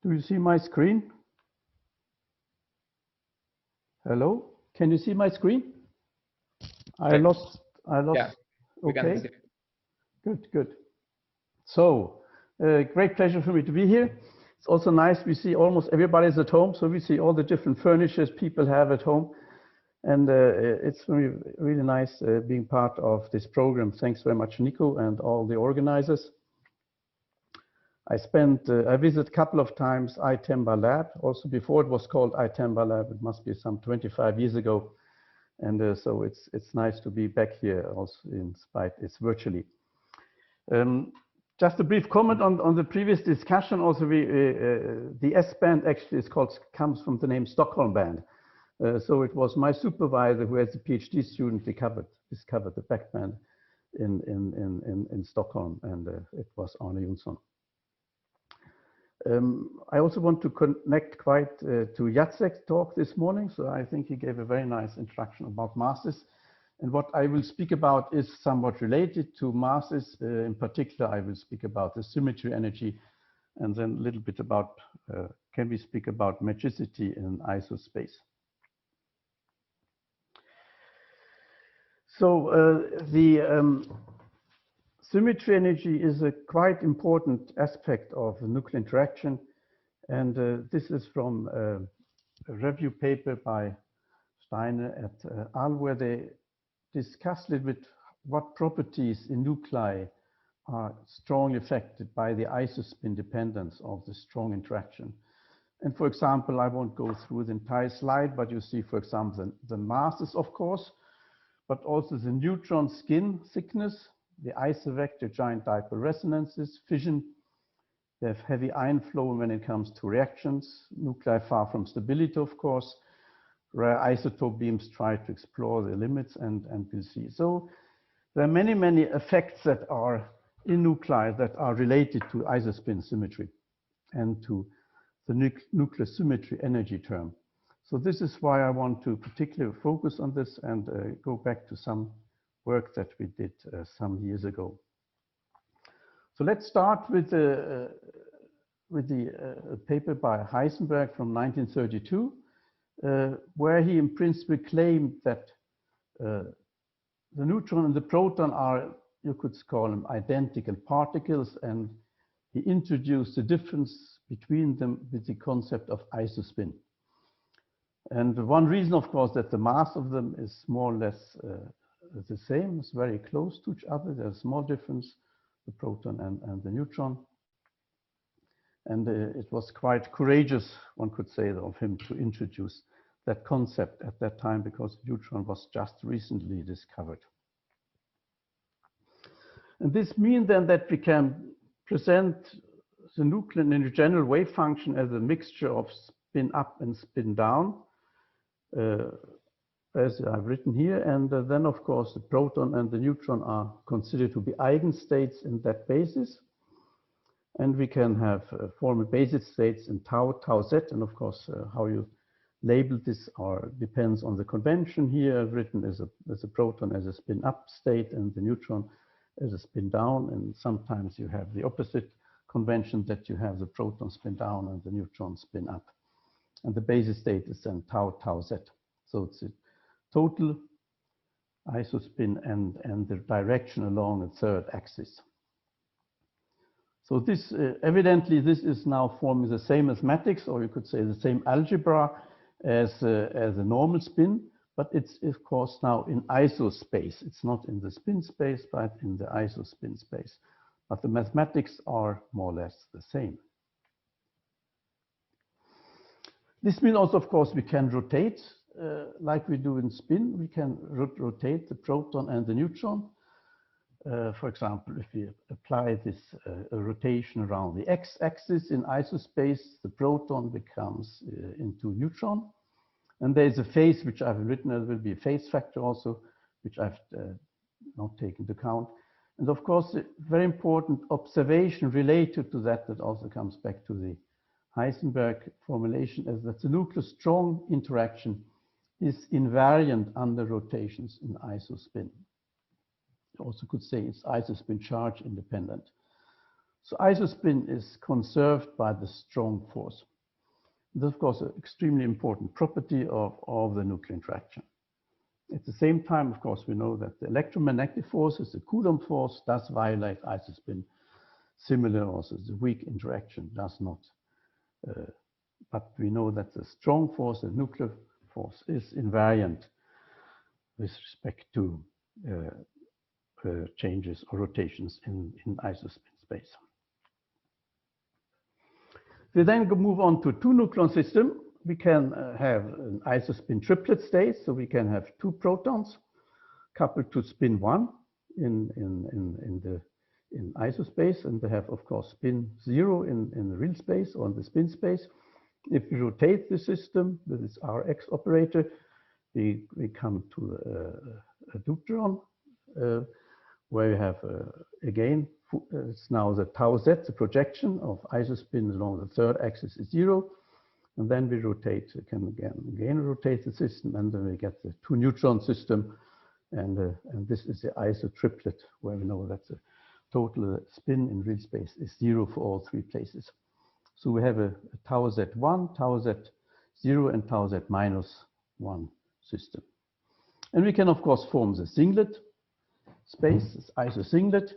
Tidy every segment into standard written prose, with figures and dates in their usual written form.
Do you see my screen? Hello? Can you see my screen? I lost. Yeah, okay. Good. So, great pleasure for me to be here. It's also nice. We see almost everybody's at home, so we see all the different furnitures people have at home. And it's really nice being part of this program. Thanks very much, Nico, and all the organizers. I visited a couple of times iTemba Lab, also before it was called iTemba Lab. It must be some 25 years ago. And so it's nice to be back here, also in spite it's virtually. Just a brief comment on the previous discussion. Also, the S band actually comes from the name Stockholm band. So it was my supervisor who, as a PhD student, discovered the back band in Stockholm, and it was Arne Jonsson. I also want to connect quite to Jacek's talk this morning. So I think he gave a very nice introduction about masses. And what I will speak about is somewhat related to masses. In particular, I will speak about the symmetry energy, and then a little bit about, can we speak about metricity in isospace. So the symmetry energy is a quite important aspect of the nuclear interaction. And this is from a review paper by Steiner et al., where they discuss a little bit what properties in nuclei are strongly affected by the isospin dependence of the strong interaction. And for example, I won't go through the entire slide, but you see, for example, the masses, of course, but also the neutron skin thickness, the isovector giant dipole resonances, fission. They have heavy ion flow when it comes to reactions, nuclei far from stability, of course. Rare isotope beams try to explore the limits, and we'll see. So there are many effects that are in nuclei that are related to isospin symmetry and to the nuclear symmetry energy term. So this is why I want to particularly focus on this and go back to some work that we did some years ago. So let's start with the paper by Heisenberg from 1932, where he in principle claimed that the neutron and the proton are, you could call them, identical particles, and he introduced the difference between them with the concept of isospin. And one reason, of course, that the mass of them is more or less the same, it's very close to each other. There's a small difference, the proton and the neutron. And it was quite courageous, one could say, of him to introduce that concept at that time, because the neutron was just recently discovered. And this means then that we can present the nuclear in a general wave function as a mixture of spin up and spin down, as I've written here. And then, of course, the proton and the neutron are considered to be eigenstates in that basis. And we can have formal basis states in tau z. And of course, how you label this depends on the convention here. Written as a proton as a spin up state and the neutron as a spin down. And sometimes you have the opposite convention, that you have the proton spin down and the neutron spin up. And the basis state is then tau z. So it's a total isospin and the direction along a third axis. So this, evidently, this is now forming the same mathematics, or you could say the same algebra as a normal spin, but it's, of course, now in isospace. It's not in the spin space, but in the isospin space. But the mathematics are more or less the same. This means also, of course, we can rotate like we do in spin. We can rotate the proton and the neutron. For example, if we apply this rotation around the x-axis in isospace, the proton becomes into neutron. And there's a phase, which I've written, there will be a phase factor also, which I've not taken into account. And of course, a very important observation related to that also comes back to the Heisenberg formulation, is that the nuclear strong interaction is invariant under rotations in isospin. You also could say it's isospin charge independent. So isospin is conserved by the strong force. This is, of course, an extremely important property of the nuclear interaction. At the same time, of course, we know that the electromagnetic forces, the Coulomb force, does violate isospin. Similar also, the weak interaction does not. But we know that the strong force, the nuclear force, is invariant with respect to changes or rotations in isospin space. We then move on to two-nucleon system. We can have an isospin triplet state, so we can have two protons coupled to spin 1 in isospace, and they have, of course, spin 0 in the real space or in the spin space. If we rotate the system with its Rx operator, we come to a deuteron, where you have, again, it's now the tau z, the projection of isospin along the third axis is 0. And then we rotate, can again rotate the system, and then we get the two-neutron system. And this is the isotriplet, where we know that the total spin in real space is 0 for all three places. So we have a tau z1, tau z0, and tau z minus 1 system. And we can, of course, form the singlet space, this isosinglet,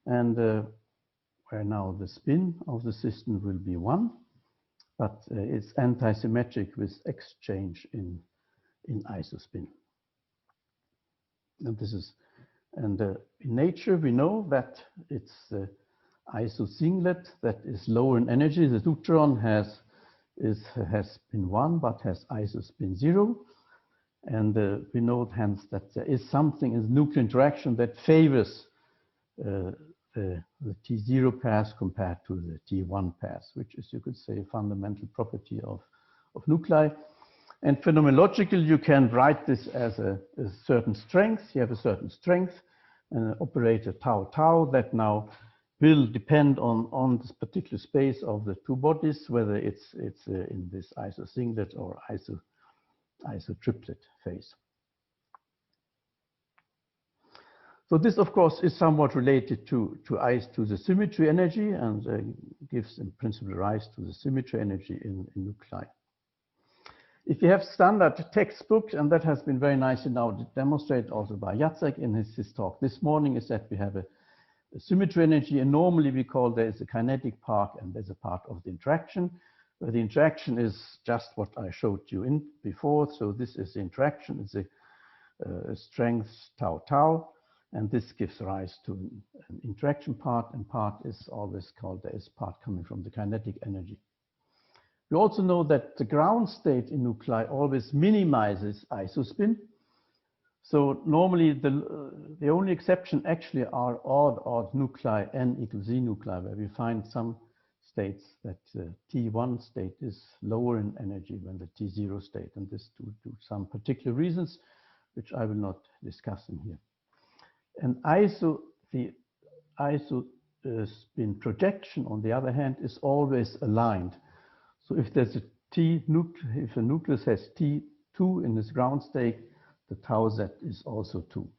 and where now the spin of the system will be 1, but it's anti-symmetric with exchange in isospin. And this is, in nature, we know that it's the isosinglet that is lower in energy. The deuteron has spin 1, but has isospin 0. And we know hence that there is something in the nuclear interaction that favors the T0 pairs compared to the T1 pairs, which is, you could say, a fundamental property of nuclei. And phenomenologically, you can write this as a certain strength. You have a certain strength and an operator tau tau that now will depend on this particular space of the two bodies, whether it's in this isosinglet or isotriplet phase. So this, of course, is somewhat related to the symmetry energy, and gives in principle rise to the symmetry energy in nuclei. If you have standard textbooks, and that has been very nicely now demonstrated also by Jacek in his talk this morning, is that we have a symmetry energy, and normally we call there is a kinetic part and there's a part of the interaction, where the interaction is just what I showed you before. So this is the interaction, it's a strength tau tau, and this gives rise to an interaction part, and part is always called there is part coming from the kinetic energy. We also know that the ground state in nuclei always minimizes isospin. So normally the only exception actually are odd nuclei, n equals z nuclei, where we find some states that T1 state is lower in energy than the T0 state, and this due to some particular reasons, which I will not discuss in here. And the isospin projection, on the other hand, is always aligned. So if there's a if a nucleus has T2 in its ground state, the tau z is also 2.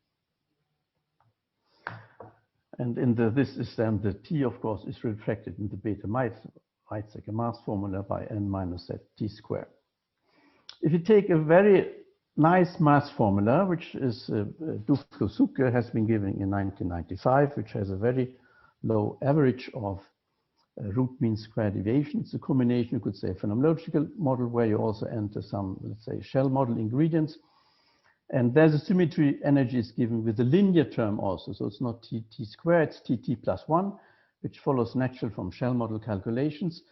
And this is then the T, of course, is reflected in the Bethe-Weizsäcker mass formula by n minus z T squared. If you take a very nice mass formula, which is Duflo-Sucre has been given in 1995, which has a very low average of root mean square deviation. It's a combination, you could say, a phenomenological model where you also enter some, let's say, shell model ingredients. And there's a symmetry energy is given with a linear term also. So it's not T squared, it's TT plus 1, which follows natural from shell model calculations.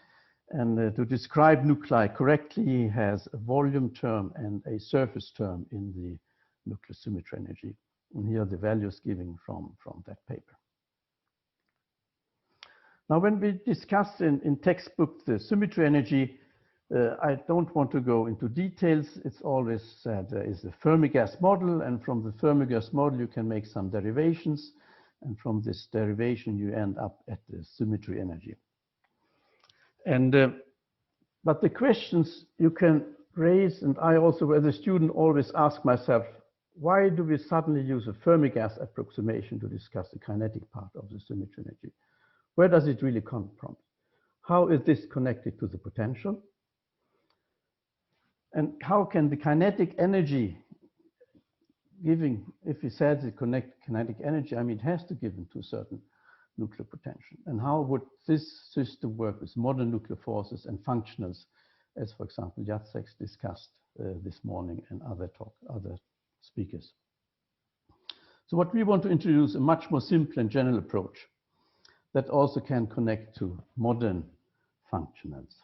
And to describe nuclei correctly has a volume term and a surface term in the nuclear symmetry energy. And here are the values given from that paper. Now, when we discuss in textbook the symmetry energy, I don't want to go into details. It's always said there is a Fermi gas model, and from the Fermi gas model you can make some derivations, and from this derivation you end up at the symmetry energy. And but the questions you can raise, and I also as a student always ask myself, why do we suddenly use a Fermi gas approximation to discuss the kinetic part of the symmetry energy? Where does it really come from? How is this connected to the potential? And how can the kinetic energy giving, if we said it connect kinetic energy, I mean, it has to give into a certain nuclear potential. And how would this system work with modern nuclear forces and functionals, as for example, Jacek discussed this morning and other speakers. So what we want to introduce a much more simple and general approach that also can connect to modern functionals.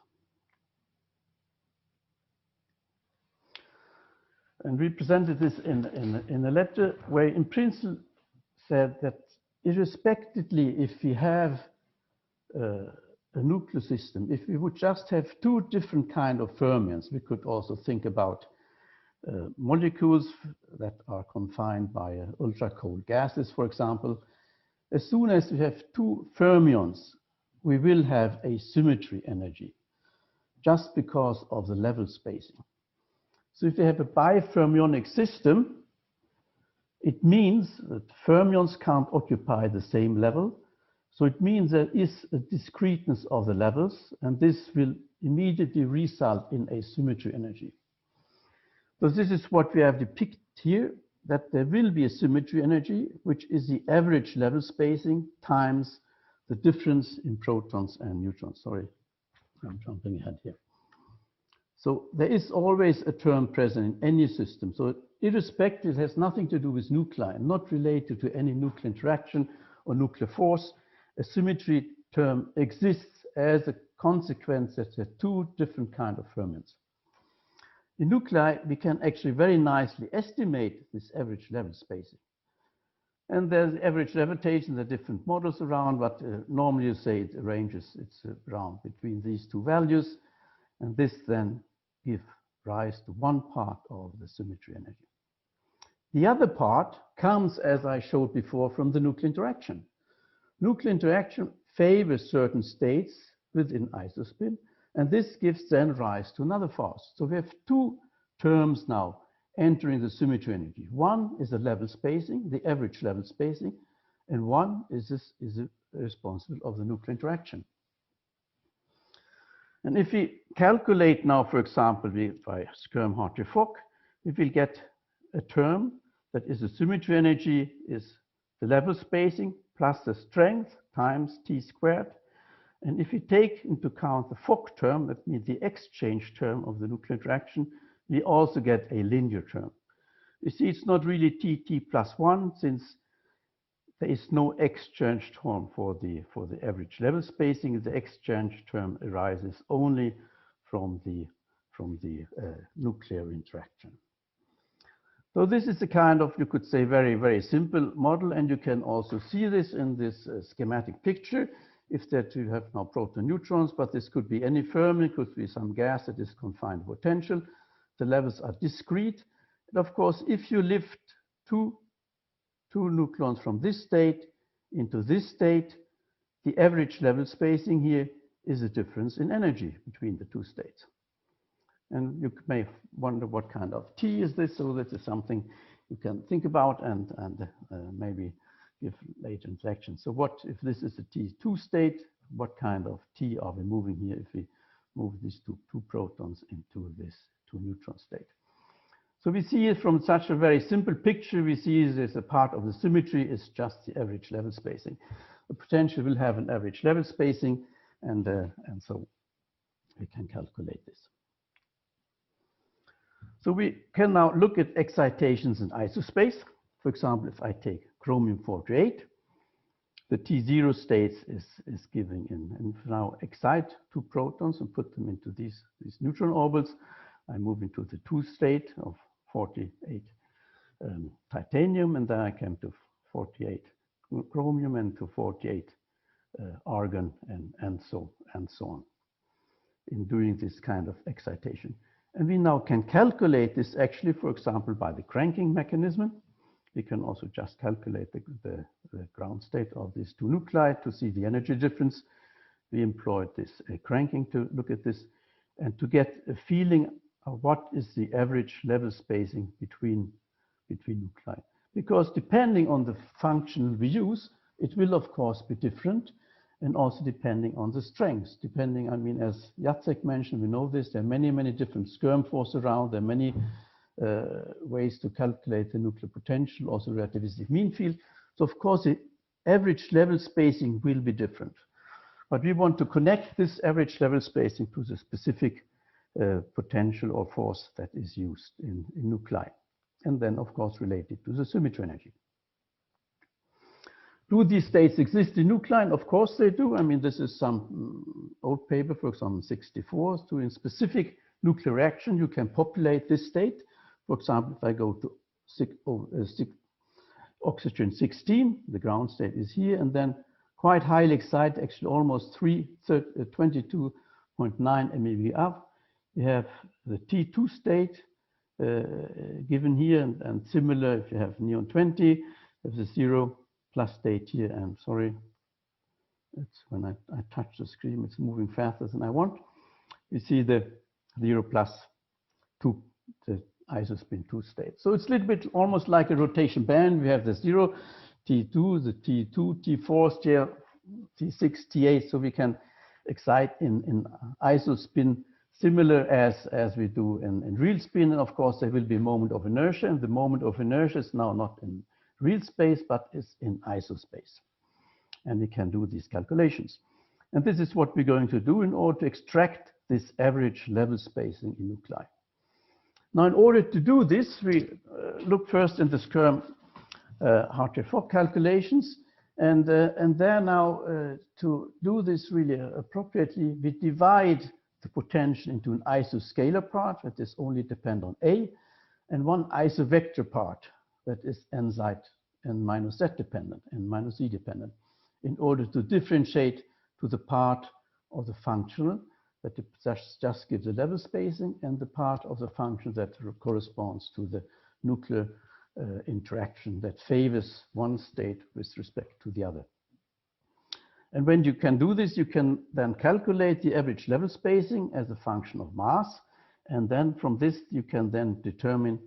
And we presented this in a letter where in principle said that irrespectively if we have a nuclear system, if we would just have two different kind of fermions, we could also think about molecules that are confined by ultra-cold gases, for example. As soon as we have two fermions, we will have a symmetry energy, just because of the level spacing. So if we have a bifermionic system, it means that fermions can't occupy the same level. So it means there is a discreteness of the levels, and this will immediately result in a symmetry energy. So this is what we have depicted here, that there will be a symmetry energy, which is the average level spacing times the difference in protons and neutrons. Sorry, I'm jumping ahead here. So there is always a term present in any system. So irrespective, it has nothing to do with nuclei, not related to any nuclear interaction or nuclear force. A symmetry term exists as a consequence that there are two different kinds of fermions. In nuclei, we can actually very nicely estimate this average level spacing. And there's average levitation, there are different models around, but normally you say it ranges, it's around between these two values. And this then gives rise to one part of the symmetry energy. The other part comes, as I showed before, from the nuclear interaction. Nuclear interaction favors certain states within isospin, and this gives then rise to another force. So we have two terms now entering the symmetry energy. One is the level spacing, the average level spacing, and one is responsible of the nuclear interaction. And if we calculate now, for example, by Skyrme HF-BCS, we will get a term that is the symmetry energy is the level spacing plus the strength times t squared. And if we take into account the Fock term, that means the exchange term of the nuclear interaction, we also get a linear term. You see, it's not really t plus 1, since there is no exchange term for the average level spacing. The exchange term arises only from the nuclear interaction. So this is a kind of, you could say, very, very simple model, and you can also see this in this schematic picture. If that you have now proton neutrons, but this could be any fermion, could be some gas that is confined to potential. The levels are discrete. And of course, if you lift two nucleons from this state into this state, the average level spacing here is a difference in energy between the two states. And you may wonder what kind of T is this, so this is something you can think about and maybe give later inflections. So what if this is a T2 state, what kind of T are we moving here if we move these two protons into this 2 neutron state? So we see it from such a very simple picture. We see this a part of the symmetry is just the average level spacing. The potential will have an average level spacing, and so we can calculate this. So we can now look at excitations in isospace. For example, if I take chromium-48, the T0 states is giving in. And now excite 2 protons and put them into these neutron orbits. I move into the 2 state of 48 titanium, and then I come to 48 chromium and to 48 argon and so on in doing this kind of excitation. And we now can calculate this actually, for example, by the cranking mechanism. We can also just calculate the ground state of these 2 nuclei to see the energy difference. We employed this cranking to look at this and to get a feeling of what is the average level spacing between nuclei. Because depending on the function we use, it will of course be different. and also depending on the strengths. Depending, I mean, as Jacek mentioned, we know this, there are many, many different Skyrme forces around, there are many ways to calculate the nuclear potential, also relativistic mean field. So of course, the average level spacing will be different. But we want to connect this average level spacing to the specific potential or force that is used in nuclei. And then, of course, related to the symmetry energy. Do these states exist in nuclei? Of course they do. I mean, this is some old paper, for example, 64. So in specific nuclear reaction, you can populate this state. For example, if I go to oxygen 16, the ground state is here, and then quite highly excited, actually almost 22.9 MeV up. You have the T2 state given here, and similar if you have neon 20, there's a 0 plus state here, and sorry, it's when I touch the screen, it's moving faster than I want. You see the 0 plus 2, the isospin 2 state. So it's a little bit almost like a rotation band. We have the 0, T2, the T2, T4, T6, T8, so we can excite in isospin similar as we do in real spin. And of course, there will be a moment of inertia, and the moment of inertia is now not in real space, but is in isospace. And we can do these calculations. And this is what we're going to do in order to extract this average level spacing in nuclei. Now, in order to do this, we look first in the Skyrme HF calculations. And there now, to do this really appropriately, we divide the potential into an isoscalar part that is only depend on A, and one isovector part that is n z and minus z dependent and minus e dependent, in order to differentiate to the part of the functional that just gives a level spacing and the part of the function that corresponds to the nuclear interaction that favors one state with respect to the other. And when you can do this, you can then calculate the average level spacing as a function of mass. And then from this, you can then determine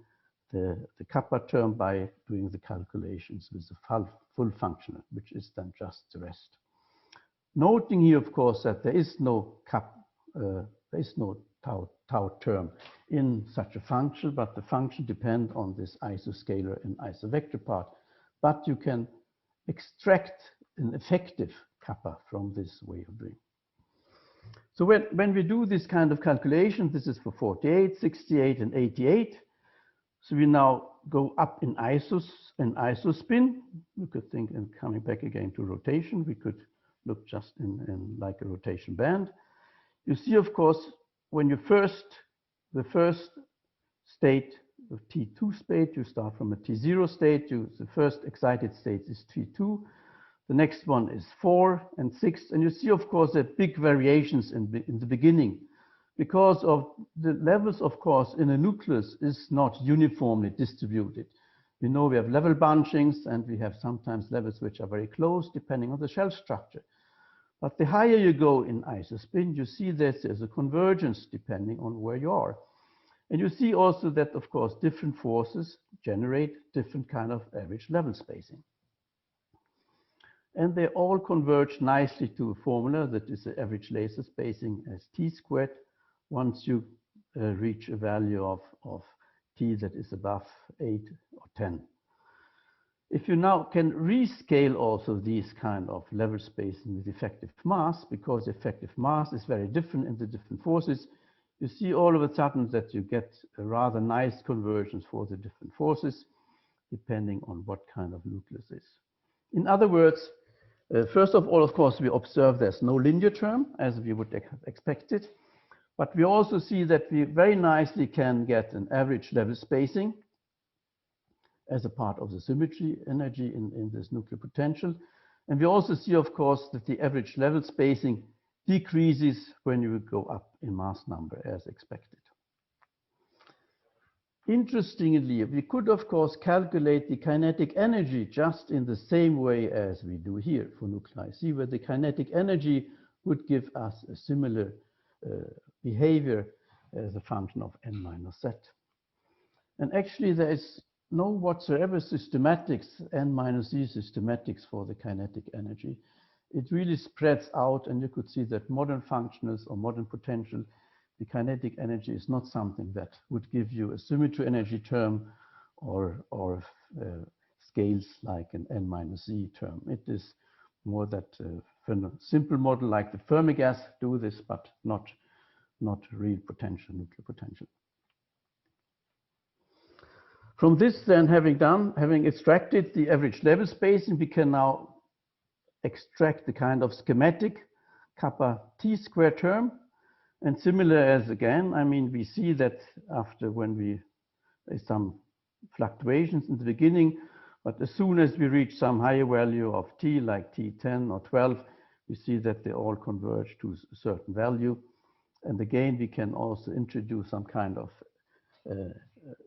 the kappa term by doing the calculations with the full functional, which is then just the rest. Noting here, of course, that there is no tau term in such a function, but the function depends on this isoscalar and isovector part. But you can extract an effective kappa from this way of doing. So when we do this kind of calculation, this is for 48, 68, and 88. So we now go up in isospin. We could think in coming back again to rotation. We could look just in like a rotation band. You see, of course, when the first state of T2 state, you start from a T0 state. The first excited state is T2. The next one is 4 and 6. And you see, of course, that big variations in the beginning because of the levels, of course, in a nucleus is not uniformly distributed. We know we have level bunchings, and we have sometimes levels which are very close depending on the shell structure. But the higher you go in isospin, you see that there's a convergence depending on where you are. And you see also that, of course, different forces generate different kind of average level spacing. And they all converge nicely to a formula that is the average laser spacing as t squared once you reach a value of t that is above 8 or 10. If you now can rescale also these kind of level spacing with effective mass, because effective mass is very different in the different forces, you see all of a sudden that you get a rather nice convergence for the different forces, depending on what kind of nucleus is. In other words, first of all, of course, we observe there's no linear term, as we would have expected. But we also see that we very nicely can get an average level spacing as a part of the symmetry energy in this nuclear potential. And we also see, of course, that the average level spacing decreases when you go up in mass number as expected. Interestingly, we could, of course, calculate the kinetic energy just in the same way as we do here for nuclei. See where the kinetic energy would give us a similar behavior as a function of n minus z. And actually, there is no whatsoever systematics, n minus e systematics for the kinetic energy. it really spreads out, and you could see that modern functionals or modern potential, the kinetic energy is not something that would give you a symmetry energy term or scales like an n-z term. It is more that for a simple model like the Fermi gas do this, but not real potential, nuclear potential. From this then, having extracted the average level spacing, we can now extract the kind of schematic kappa T square term. And similar as again, I mean, we see that after there's some fluctuations in the beginning, but as soon as we reach some higher value of T, like T10 or 12, we see that they all converge to a certain value. And again, we can also introduce some kind of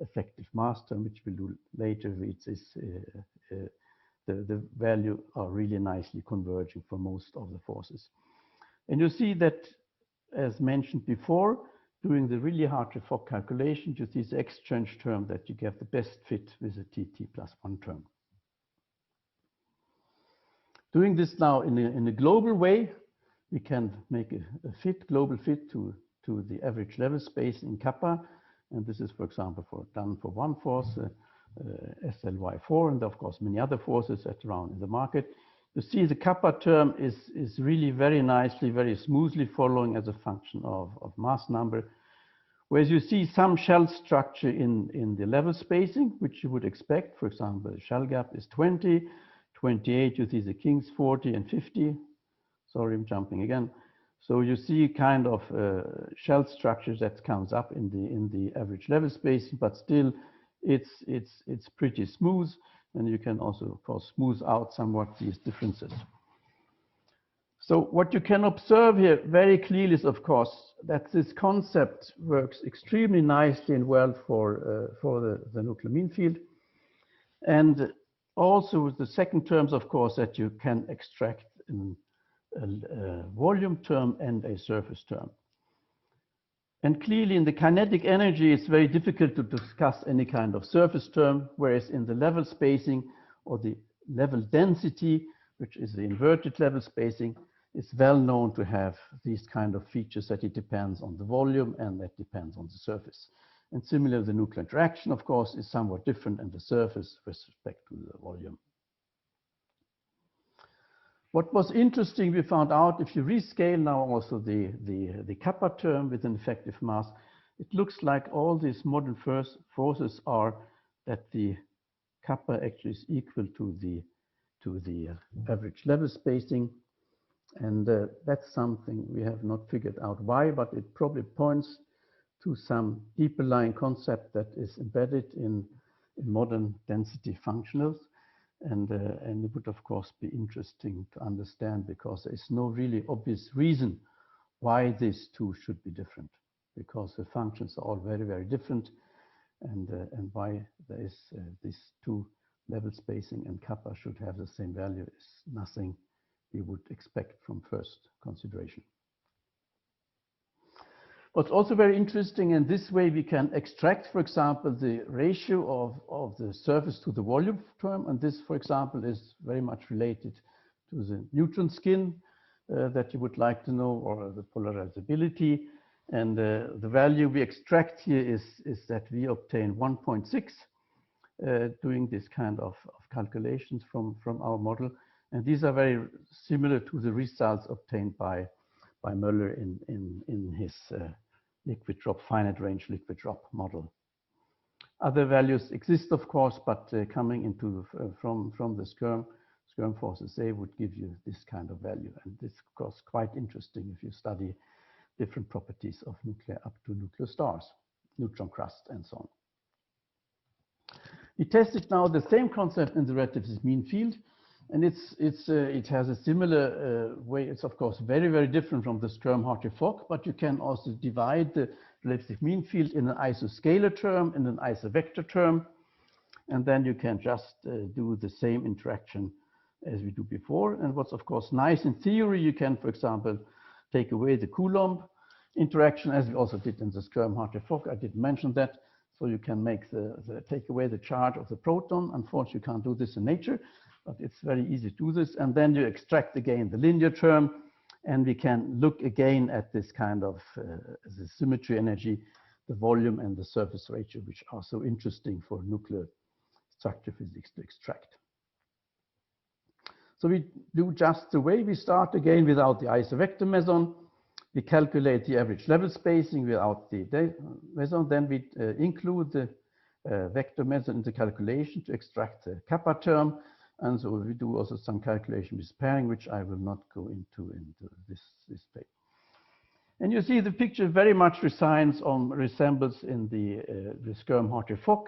effective mass term, which we'll do later, which is the value are really nicely converging for most of the forces. And you see that, as mentioned before, doing the really Hartree-Fock calculation, you see the exchange term that you get the best fit with the TT+1 term. Doing this now in a global way, we can make a global fit to the average level space in kappa. And this is, for example, done for one force, SLY4, and of course many other forces that are around in the market. You see the kappa term is really very nicely, very smoothly following as a function of mass number. Whereas you see some shell structure in the level spacing, which you would expect. For example, the shell gap is 20, 28, you see the King's 40 and 50. Sorry, I'm jumping again. So you see kind of shell structures that comes up in the average level spacing, but still it's pretty smooth. And you can also, of course, smooth out somewhat these differences. So what you can observe here very clearly is, of course, that this concept works extremely nicely and well for the nuclear mean field. And also the second terms, of course, that you can extract a volume term and a surface term. And clearly in the kinetic energy, it's very difficult to discuss any kind of surface term, whereas in the level spacing or the level density, which is the inverted level spacing, it's well known to have these kind of features that it depends on the volume and that depends on the surface. And similarly, the nuclear interaction, of course, is somewhat different in the surface with respect to the volume. What was interesting, we found out if you rescale now also the kappa term with an effective mass, it looks like all these modern forces are that the kappa actually is equal to the average level spacing. And that's something we have not figured out why, but it probably points to some deeper lying concept that is embedded in modern density functionals. And it would, of course, be interesting to understand because there is no really obvious reason why these two should be different, because the functions are all very, very different. And why there is these two level spacing and kappa should have the same value is nothing we would expect from first consideration. What's also very interesting, in this way we can extract, for example, the ratio of the surface to the volume term. And this, for example, is very much related to the neutron skin that you would like to know, or the polarizability. And the value we extract here is that we obtain 1.6 doing this kind of calculations from our model. And these are very similar to the results obtained by Möller in his liquid drop, finite range liquid drop model. Other values exist, of course, but coming into from the Skyrme forces, they would give you this kind of value. And this, of course, quite interesting if you study different properties of nuclei up to nuclear stars, neutron crust, and so on. We tested now the same concept in the relativity mean field. And it has a similar way. It's, of course, very, very different from the Skyrme Hartree-Fock, but you can also divide the relative mean field in an isoscalar term and an isovector term. And then you can just do the same interaction as we do before. And what's, of course, nice in theory, you can, for example, take away the Coulomb interaction, as we also did in the Skyrme Hartree-Fock. I didn't mention that. So you can make take away the charge of the proton. Unfortunately, you can't do this in nature. but it's very easy to do this. And then you extract again the linear term, and we can look again at this kind of the symmetry energy, the volume and the surface ratio, which are so interesting for nuclear structure physics to extract. So we do just the way we start again without the isovector meson. We calculate the average level spacing without the meson. Then we include the vector meson in the calculation to extract the kappa term. And so we do also some calculation with pairing, which I will not go into this paper. And you see the picture very much resembles in the Skyrme HF-BCS.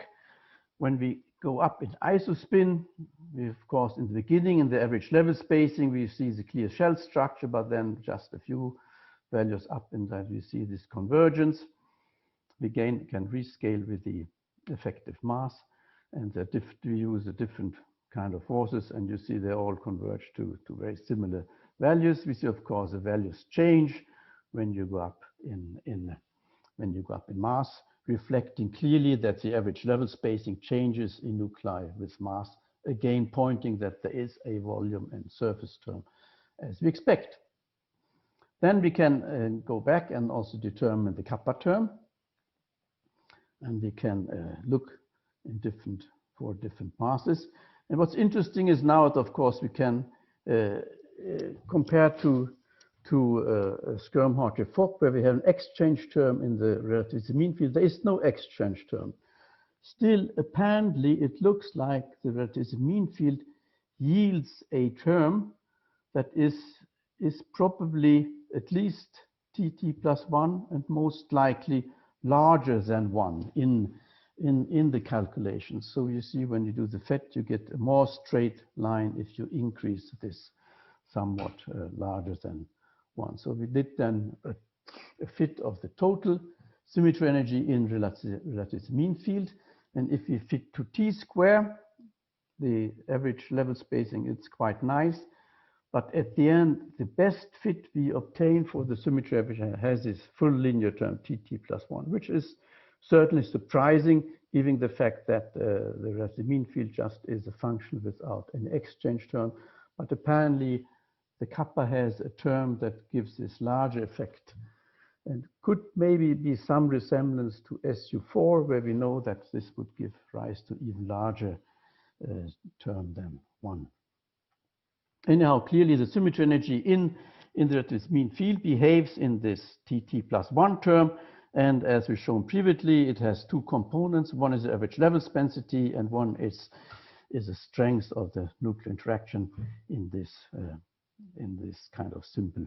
When we go up in isospin, we of course in the beginning in the average level spacing we see the clear shell structure, but then just a few values up in that we see this convergence. We again can rescale with the effective mass, and we use a different kind of forces, and you see they all converge to very similar values. We see of course the values change when you go up in mass, reflecting clearly that the average level spacing changes in nuclei with mass, again pointing that there is a volume and surface term as we expect. Then we can go back and also determine the kappa term, and we can look in for different masses. And what's interesting is now that of course we can compare to Skyrme HF-BCS, where we have an exchange term in the relativity mean field. There is no exchange term. Still, apparently, it looks like the relativity mean field yields a term that is probably at least TT plus 1 and most likely larger than 1 in the calculations. So you see when you do the FET, you get a more straight line if you increase this somewhat larger than 1. So we did then a fit of the total symmetry energy in relative mean field. And if we fit to T square, the average level spacing, it's quite nice. But at the end, the best fit we obtain for the symmetry average has this full linear term, TT plus 1, which is certainly surprising, given the fact that the relative mean field just is a function without an exchange term. But apparently, the kappa has a term that gives this larger effect, and could maybe be some resemblance to SU4, where we know that this would give rise to even larger term than 1. Anyhow, clearly the symmetry energy in the relative mean field behaves in this TT plus 1 term, and as we've shown previously, it has two components. One is the average level spacing, and one is the strength of the nuclear interaction in this kind of simple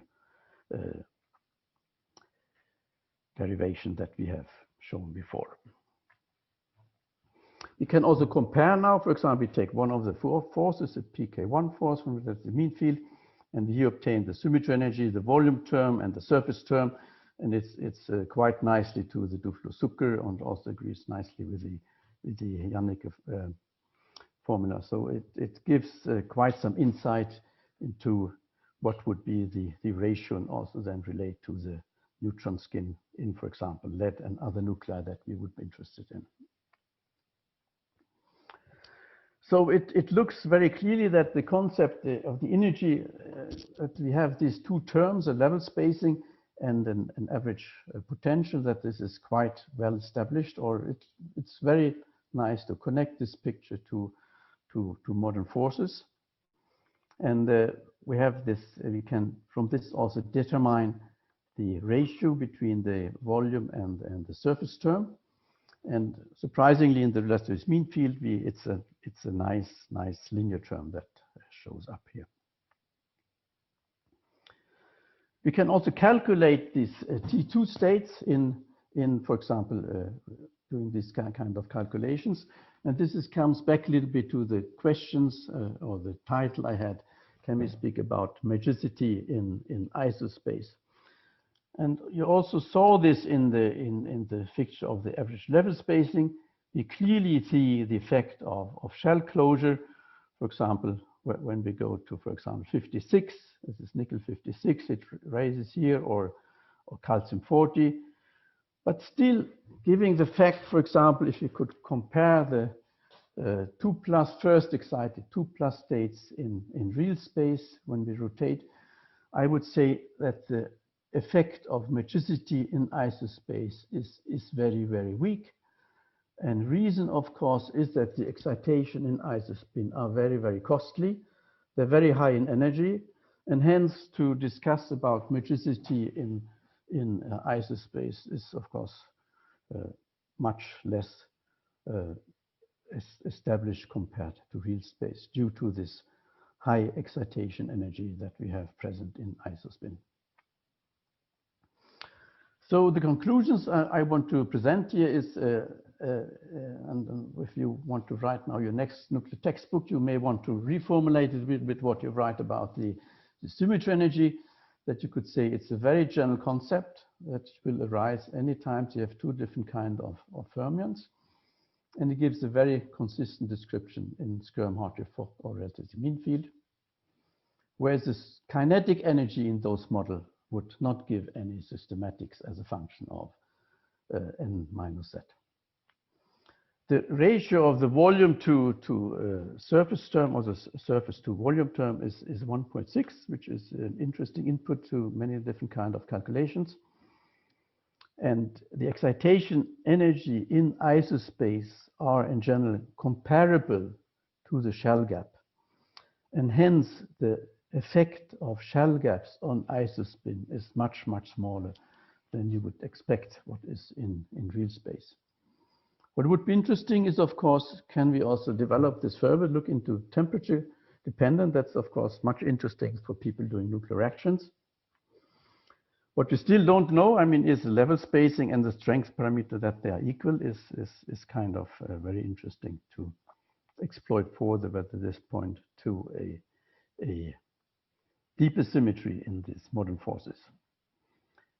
derivation that we have shown before. We can also compare now, for example, we take one of the four forces, the pK1 force from the mean field, and here obtain the symmetry energy, the volume term, and the surface term, and it's quite nicely to the Duflo-Zucker, and also agrees nicely with the Janicke formula. So it gives quite some insight into what would be the ratio, and also then relate to the neutron skin in, for example, lead and other nuclei that we would be interested in. So it looks very clearly that the concept of the energy, that we have these two terms, a level spacing and an average potential, that this is quite well established, or it's very nice to connect this picture to modern forces. And we have this, we can from this also determine the ratio between the volume and the surface term. And surprisingly, in the relative mean field, it's a nice linear term that shows up here. We can also calculate these T2 states in for example, doing this kind of calculations. And this comes back a little bit to the questions or the title I had. Can we speak about magicity in isospace? And you also saw this in the figure of the average level spacing. We clearly see the effect of shell closure. For example, when we go to, for example, 56, this is nickel 56, it raises here, or calcium 40. But still, giving the fact, for example, if you could compare 2 plus first excited, 2 plus states in real space when we rotate, I would say that the effect of metricity in isospace is very, very weak. And reason, of course, is that the excitation in isospin are very, very costly. They're very high in energy, and hence to discuss about metricity in isospace is, of course, much less established compared to real space due to this high excitation energy that we have present in isospin. So the conclusions I want to present here is, and if you want to write now your next nuclear textbook, you may want to reformulate it with what you write about the symmetry energy, that you could say it's a very general concept that will arise anytime you have two different kinds of fermions. And it gives a very consistent description in Skyrme HF or relativity mean field, whereas this kinetic energy in those models would not give any systematics as a function of n minus z. The ratio of the volume to surface term, or the surface to volume term, is 1.6, which is an interesting input to many different kinds of calculations. And the excitation energy in isospace are in general comparable to the shell gap. And hence the effect of shell gaps on isospin is much, much smaller than you would expect what is in real space. What would be interesting is, of course, can we also develop this further, look into temperature dependent? That's, of course, much interesting for people doing nuclear reactions. What we still don't know, I mean, is the level spacing and the strength parameter that they are equal is kind of very interesting to exploit further at this point to a deeper symmetry in these modern forces.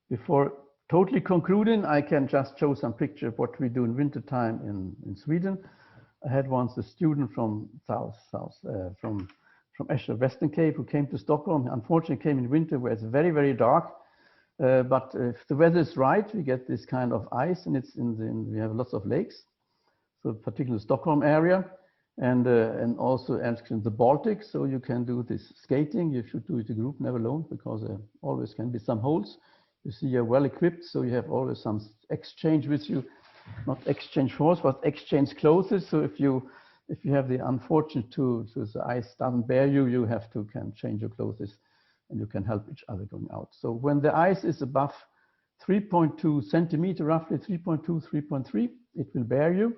Before totally concluding, I can just show some picture of what we do in wintertime in Sweden. I had once a student from from Esher Western Cape who came to Stockholm. Unfortunately, came in winter where it's very, very dark. But if the weather is right, we get this kind of ice, and it's we have lots of lakes, so particularly Stockholm area, and also in the Baltic. So you can do this skating. You should do it in a group, never alone, because there always can be some holes. You see, you're well equipped, so you have always some exchange with you, not exchange force, but exchange clothes. So if you have the unfortunate to the ice doesn't bear you, you have to can change your clothes, and you can help each other going out. So when the ice is above 3.2 centimeter, roughly 3.2, 3.3, it will bear you.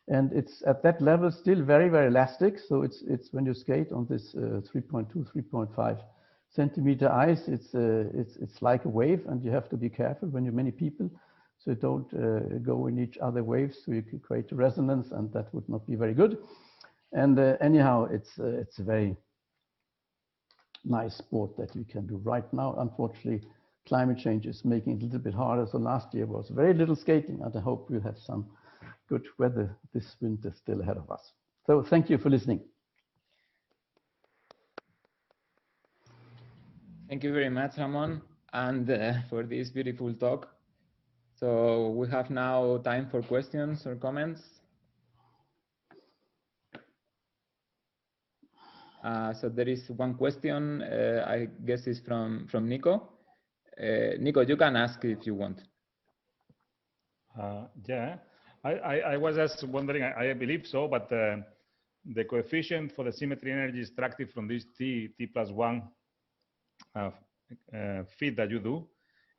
And it's at that level still very, very elastic. So it's when you skate on this 3.2, 3.5 centimeter ice, it's like a wave, and you have to be careful when you're many people, so you don't go in each other waves, so you can create a resonance, and that would not be very good. And anyhow, it's a very nice sport that you can do right now. Unfortunately, climate change is making it a little bit harder. So last year was very little skating, and I hope we'll have some good weather this winter still ahead of us. So thank you for listening. Thank you very much, Ramon, and for this beautiful talk. So we have now time for questions or comments. So there is one question, I guess it's from Nico. Nico, you can ask if you want. Yeah, I was just wondering, I believe so, but the coefficient for the symmetry energy extracted from this T plus 1 fit that you do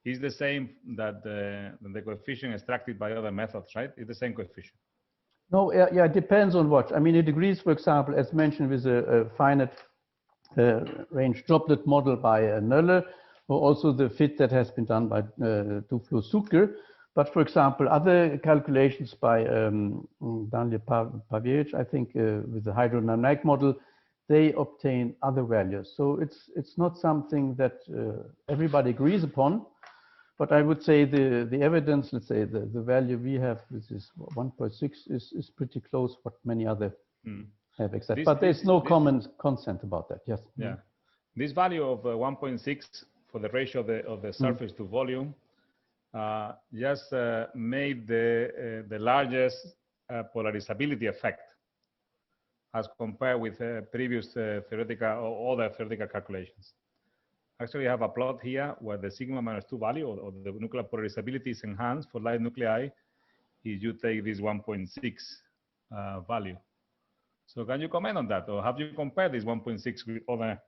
is the same that the coefficient extracted by other methods, right? It's the same coefficient. No, yeah, it depends on what. I mean, it agrees, for example, as mentioned, with a finite range droplet model by Nöller, or also the fit that has been done by Duflo-Zucker. But for example, other calculations by Daniel Pavic, I think with the hydrodynamic model, they obtain other values. So it's not something that everybody agrees upon. But I would say the evidence, let's say the value we have, which is 1.6, is pretty close what many other have accepted. But there's no common consent about that. Yes. Yeah. This value of 1.6 for the ratio of the surface to volume just made the largest polarizability effect as compared with previous theoretical or other theoretical calculations. Actually, I have a plot here where the sigma minus 2 value or the nuclear polarizability is enhanced for light nuclei if you take this 1.6 value. So can you comment on that, or have you compared this 1.6 with other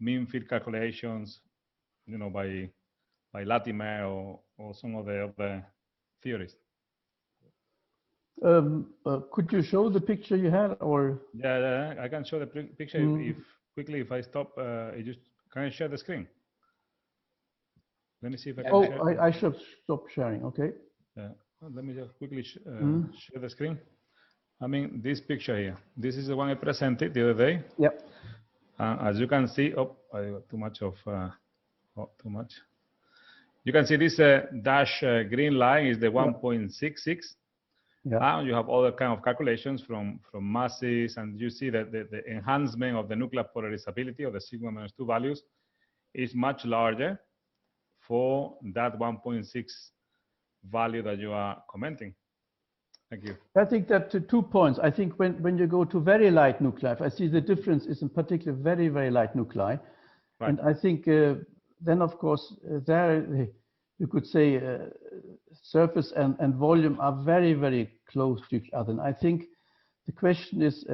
mean field calculations, you know, by Latimer or some of the other theories? Could you show the picture you had, or? Yeah, I can show the picture if quickly. If I stop, can I share the screen? Let me see if I can share. Oh, I should stop sharing. Okay. Yeah. Let me just quickly share the screen. I mean, this picture here. This is the one I presented the other day. Yep. As you can see, I got too much. You can see this dash green line is the 1.66. Yeah. You have other kind of calculations from masses, and you see that the enhancement of the nuclear polarizability of the sigma minus 2 values is much larger for that 1.6 value that you are commenting. Thank you. I think that 2 points. I think when you go to very light nuclei, I see the difference is in particular very, very light nuclei. Right. And I think then, of course, there you could say surface and volume are very, very close to each other. And I think the question is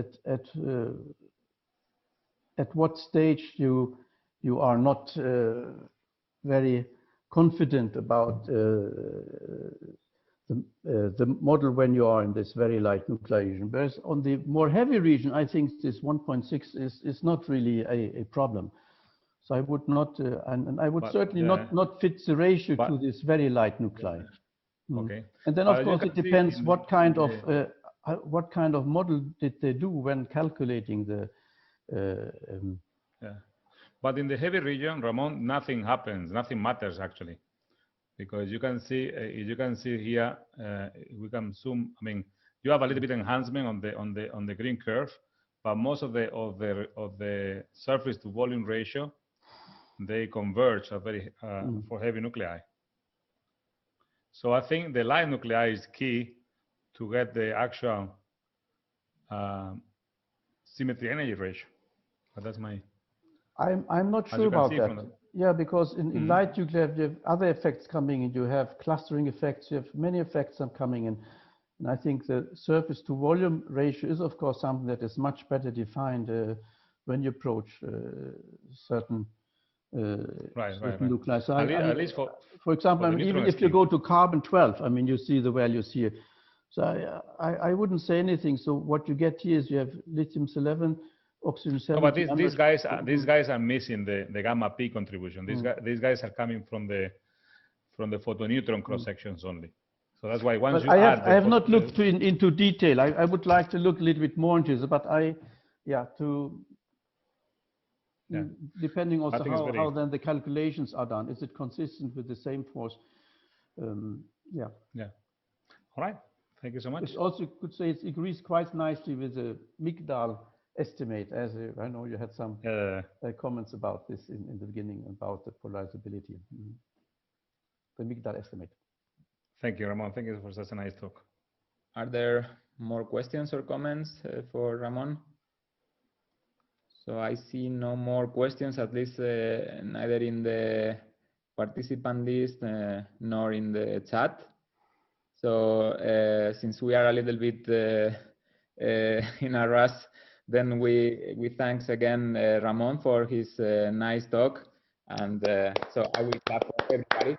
at what stage you are not very confident about the model when you are in this very light nuclei region. Whereas on the more heavy region, I think this 1.6 is not really a problem. So I would not, and I would certainly not fit the ratio to this very light nuclei. Okay. And then, of course, it depends what kind of model did they do when calculating the. But in the heavy region, Ramon, nothing happens. Nothing matters actually, because you can see here. We can zoom. I mean, you have a little bit enhancement on the green curve, but most of the surface to volume ratio, they converge for heavy nuclei. So I think the light nuclei is key to get the actual symmetry energy ratio. But that's my. I'm not sure about that. Yeah, because in light nuclei you have other effects coming in. You have clustering effects. You have many effects coming in. And I think the surface to volume ratio is, of course, something that is much better defined when you approach certain nuclei. So at least for example, even if you go to carbon-12, I mean, you see the values here. So I wouldn't say anything. So what you get here is you have lithium-11, oxygen-7. But these guys are missing the gamma P contribution. These guys are coming from the photoneutron cross sections only. So that's why once I have not looked into detail. I would like to look a little bit more into this, but depending also how then the calculations are done. Is it consistent with the same force? Yeah. All right. Thank you so much. It's also could say it agrees quite nicely with the Migdal estimate, as I know you had some comments about this in the beginning about the polarizability. The Migdal estimate. Thank you, Ramon. Thank you for such a nice talk. Are there more questions or comments for Ramon? So I see no more questions, at least neither in the participant list nor in the chat. So since we are a little bit in a rush, then we thanks again Ramon for his nice talk. And so I will clap for everybody.